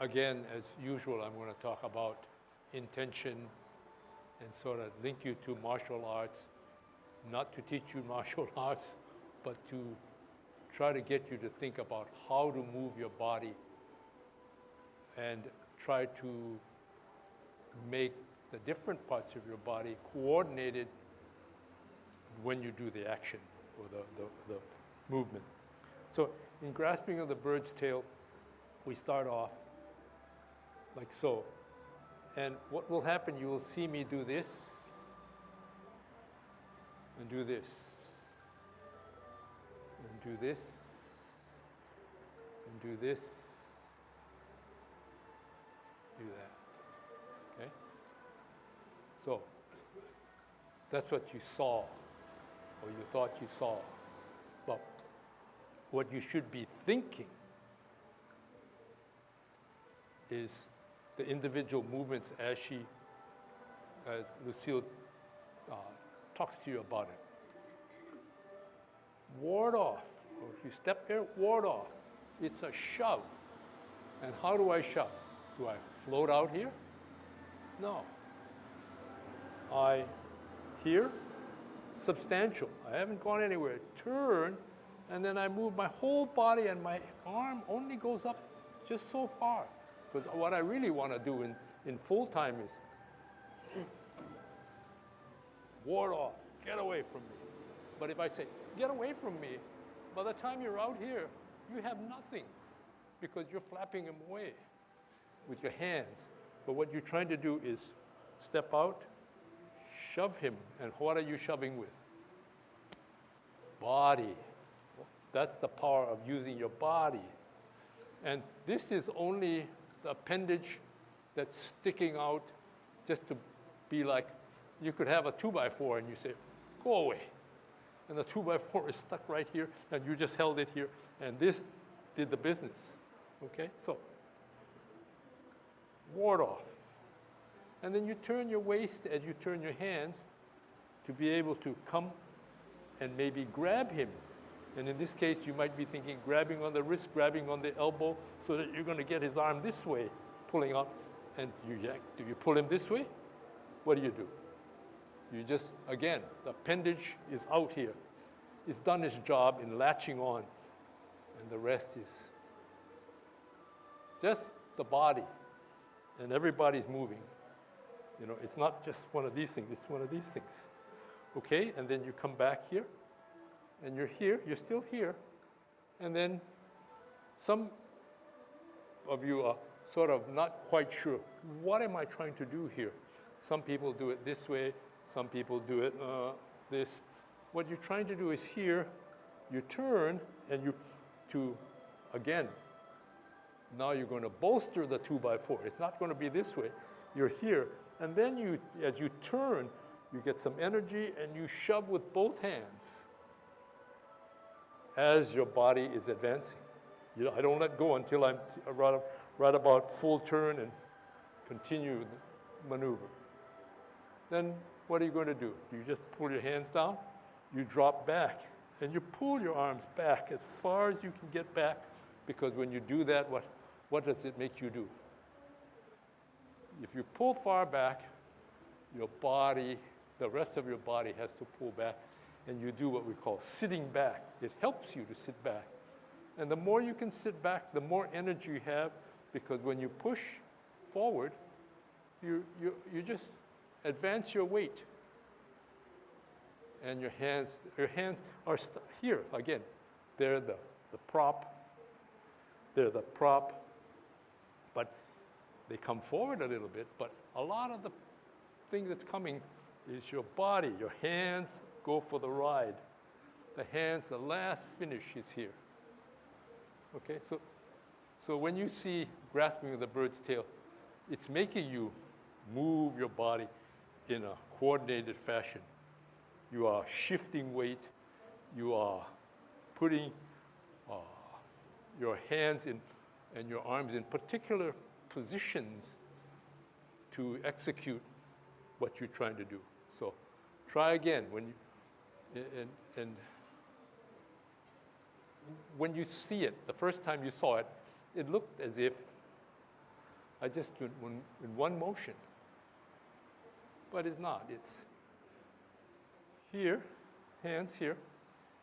again, as usual, I'm going to talk about intention and sort of link you to martial arts, not to teach you martial arts, but to try to get you to think about how to move your body and try to make the different parts of your body coordinated when you do the action or the movement. So in grasping of the bird's tail, we start off like so. And what will happen, you will see me do this and do this and do this and do this, do that, okay? So that's what you saw, or you thought you saw. But what you should be thinking is the individual movements as Lucille talks to you about it. Ward off, or if you step here, ward off. It's a shove. And how do I shove? Do I float out here? No. Here, substantial. I haven't gone anywhere. Turn, and then I move my whole body, and my arm only goes up just so far. Because what I really want to do in full time is ward off, get away from me. But if I say, get away from me, by the time you're out here, you have nothing because you're flapping him away with your hands. But what you're trying to do is step out, shove him. And what are you shoving with? Body. That's the power of using your body. And this is only the appendage that's sticking out just to be like, you could have a 2x4 and you say, go away. And the 2x4 is stuck right here, and you just held it here, and this did the business, okay? So, ward off. And then you turn your waist as you turn your hands to be able to come and maybe grab him. And in this case, you might be thinking grabbing on the wrist, grabbing on the elbow, so that you're going to get his arm this way, pulling out. And do you pull him this way? What do? You just, again, the appendage is out here. It's done its job in latching on, and the rest is just the body, and everybody's moving. You know, it's not just one of these things, it's one of these things. Okay, and then you come back here, and you're here, you're still here, and then some of you are sort of not quite sure, what am I trying to do here? Some people do it this way, some people do it this. What you're trying to do is here, you turn, and again, now you're going to bolster the 2x4. It's not going to be this way. You're here, and then as you turn, you get some energy, and you shove with both hands as your body is advancing. I don't let go until I'm right about full turn and continue the maneuver. Then what are you going to do? You just pull your hands down, you drop back, and you pull your arms back as far as you can get back, because when you do that, what does it make you do? If you pull far back, your body, the rest of your body has to pull back, and you do what we call sitting back. It helps you to sit back. And the more you can sit back, the more energy you have, because when you push forward, you just advance your weight. And your hands are here again. They're the prop. They're the prop, but they come forward a little bit. But a lot of the thing that's coming is your body. Your hands go for the ride. The hands, the last finish is here. Okay, so when you see grasping of the bird's tail, it's making you move your body in a coordinated fashion. You are shifting weight. You are putting your hands in and your arms in particular positions to execute what you're trying to do. So try again. When you see it, the first time you saw it, it looked as if I just do it in one motion. But it's not. It's here, hands here.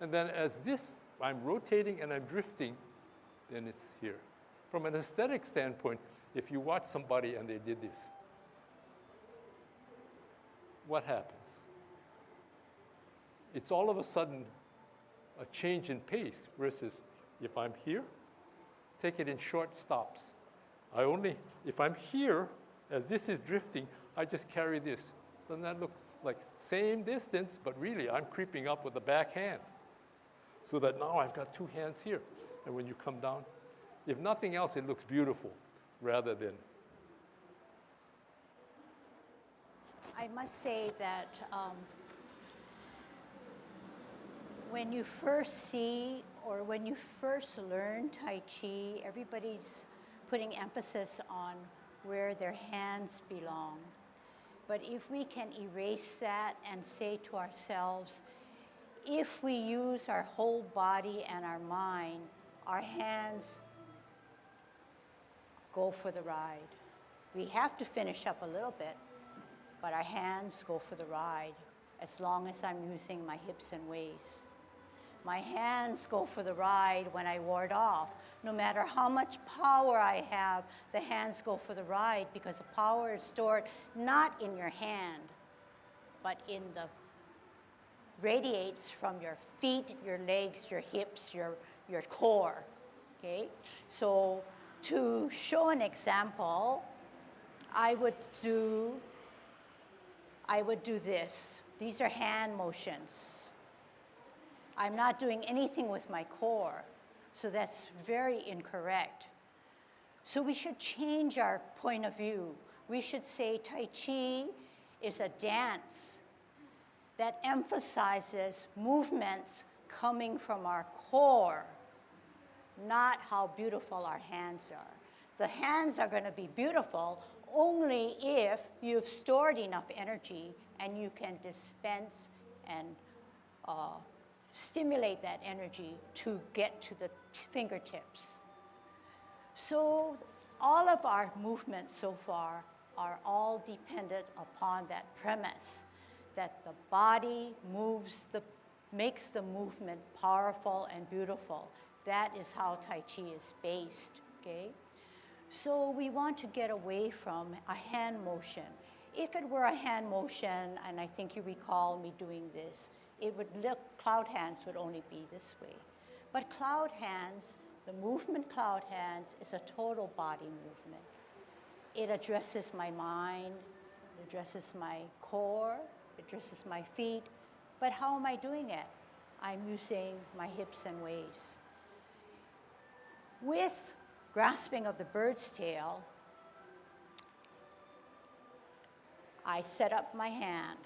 And then as this, I'm rotating and I'm drifting, then it's here. From an aesthetic standpoint, if you watch somebody and they did this, what happens? It's all of a sudden a change in pace versus if I'm here, take it in short stops. If I'm here, as this is drifting, I just carry this. Doesn't that look like same distance, but really I'm creeping up with the back hand. So that now I've got two hands here. And when you come down, if nothing else, it looks beautiful rather than. I must say that when you first see or when you first learn Tai Chi, everybody's putting emphasis on where their hands belong. But if we can erase that and say to ourselves, if we use our whole body and our mind, our hands go for the ride. We have to finish up a little bit, but our hands go for the ride as long as I'm using my hips and waist. My hands go for the ride when I ward off. No matter how much power I have, the hands go for the ride because the power is stored not in your hand, but in the radiates from your feet, your legs, your hips, your core, okay? So to show an example, I would do this. These are hand motions. I'm not doing anything with my core, so that's very incorrect. So we should change our point of view. We should say Tai Chi is a dance that emphasizes movements coming from our core, not how beautiful our hands are. The hands are going to be beautiful only if you've stored enough energy and you can dispense and stimulate that energy to get to the fingertips. So all of our movements so far are all dependent upon that premise that the body makes the movement powerful and beautiful. That is how Tai Chi is based, okay? So we want to get away from a hand motion. If it were a hand motion, and I think you recall me doing this, cloud hands would only be this way. But cloud hands, the movement cloud hands is a total body movement. It addresses my mind, it addresses my core, it addresses my feet. But how am I doing it? I'm using my hips and waist. With grasping of the bird's tail, I set up my hand.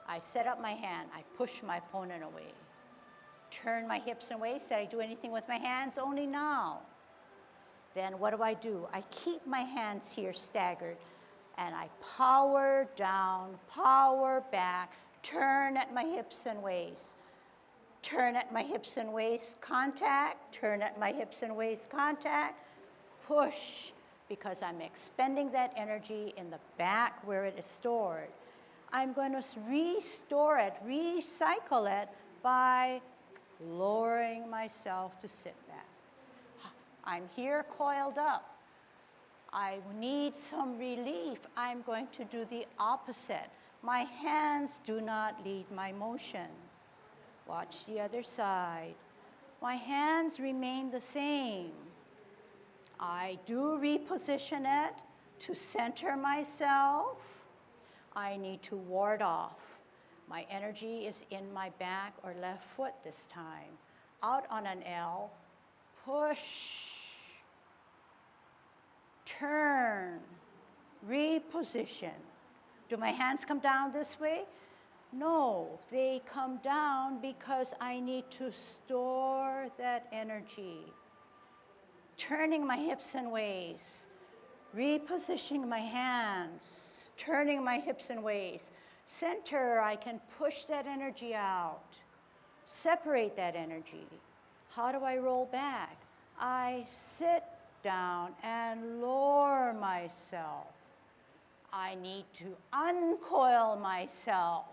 I set up my hand. I push my opponent away. Turn my hips and waist. Did I do anything with my hands? Only now. Then what do? I keep my hands here staggered, and I power down, power back, turn at my hips and waist. Turn at my hips and waist, contact, turn at my hips and waist, contact, push, because I'm expending that energy in the back where it is stored. I'm going to restore it, recycle it by lowering myself to sit back. I'm here coiled up. I need some relief. I'm going to do the opposite. My hands do not lead my motion. Watch the other side. My hands remain the same. I do reposition it to center myself. I need to ward off. My energy is in my back or left foot this time. Out on an L, push, turn, reposition. Do my hands come down this way? No, they come down because I need to store that energy. Turning my hips and waist, repositioning my hands, turning my hips and waist. Center, I can push that energy out, separate that energy. How do I roll back? I sit down and lower myself. I need to uncoil myself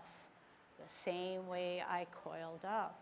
the same way I coiled up.